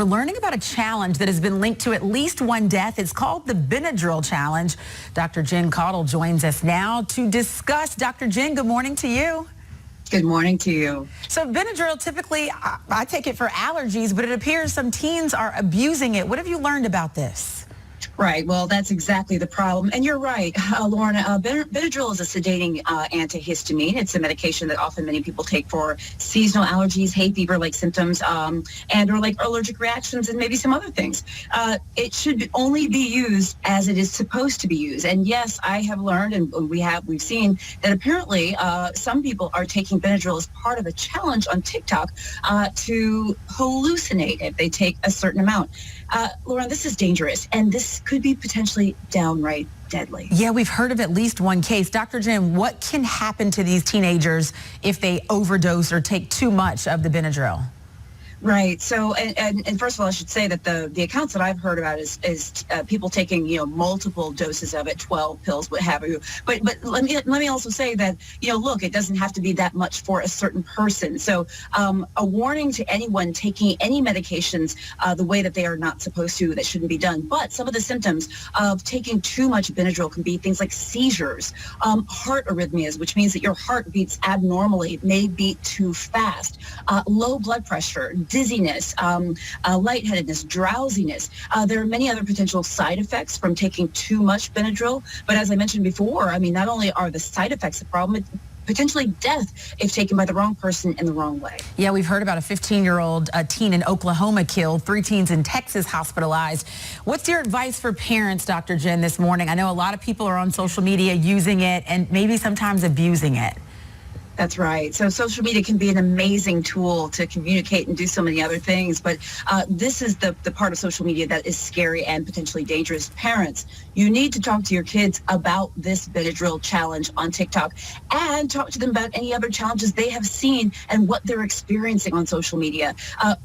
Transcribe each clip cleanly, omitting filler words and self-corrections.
we're learning about a challenge that has been linked to at least one death. It's called the Benadryl challenge. Dr. Caudle joins us now to discuss. Dr. Jen, good morning to you. Good morning to you. So Benadryl, typically, I take it for allergies, but it appears some teens are abusing it. What have you learned about this? Right. Well, that's exactly the problem. And you're right, Lauren. Benadryl is a sedating antihistamine. It's a medication that often many people take for seasonal allergies, hay fever-like symptoms, and or like allergic reactions and maybe some other things. It should only be used as it is supposed to be used. And yes, I have learned, and we've seen that apparently some people are taking Benadryl as part of a challenge on TikTok to hallucinate if they take a certain amount. Lauren, this is dangerous, and this could be potentially downright deadly. Yeah, we've heard of at least one case. Dr. Jen, what can happen to these teenagers if they overdose or take too much of the Benadryl? Right. So, and first of all, I should say that the accounts that I've heard about is people taking, multiple doses of it, 12 pills, what have you. But let me also say that, look, it doesn't have to be that much for a certain person. So a warning to anyone taking any medications the way that they are not supposed to, that shouldn't be done. But some of the symptoms of taking too much Benadryl can be things like seizures, heart arrhythmias, which means that your heart beats abnormally, may beat too fast, low blood pressure, dizziness, lightheadedness, drowsiness. There are many other potential side effects from taking too much Benadryl. But as I mentioned before, not only are the side effects a problem, it's potentially death if taken by the wrong person in the wrong way. Yeah, we've heard about a 15-year-old teen in Oklahoma killed, 3 teens in Texas hospitalized. What's your advice for parents, Dr. Jen, this morning? I know a lot of people are on social media using it and maybe sometimes abusing it. That's right. So social media can be an amazing tool to communicate and do so many other things. But this is the part of social media that is scary and potentially dangerous. Parents, you need to talk to your kids about this Benadryl challenge on TikTok and talk to them about any other challenges they have seen and what they're experiencing on social media.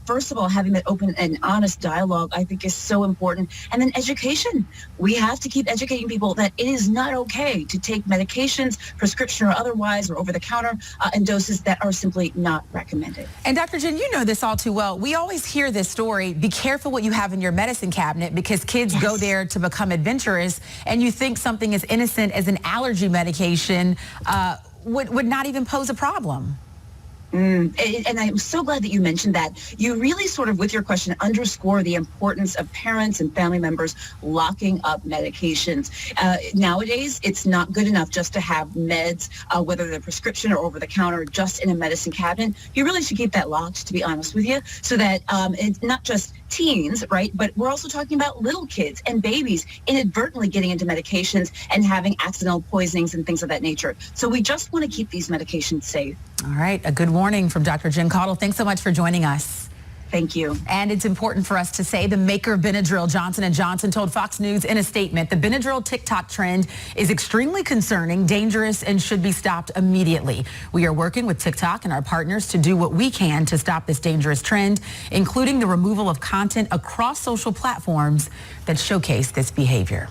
First of all, having that open and honest dialogue, I think, is so important. And then education. We have to keep educating people that it is not okay to take medications, prescription or otherwise, or over the counter, and doses that are simply not recommended. And Dr. Jen, you know this all too well. We always hear this story, be careful what you have in your medicine cabinet, because kids go there to become adventurous, and you think something as innocent as an allergy medication would not even pose a problem. And I'm so glad that you mentioned that. You really sort of, with your question, underscore the importance of parents and family members locking up medications. Nowadays, it's not good enough just to have meds, whether they're prescription or over the counter, just in a medicine cabinet. You really should keep that locked, to be honest with you, so that it's not just teens, right? But we're also talking about little kids and babies inadvertently getting into medications and having accidental poisonings and things of that nature. So we just want to keep these medications safe. All right. A good warning from Dr. Caudle. Thanks so much for joining us. Thank you. And it's important for us to say the maker of Benadryl, Johnson & Johnson, told Fox News in a statement, the Benadryl TikTok trend is extremely concerning, dangerous, and should be stopped immediately. We are working with TikTok and our partners to do what we can to stop this dangerous trend, including the removal of content across social platforms that showcase this behavior.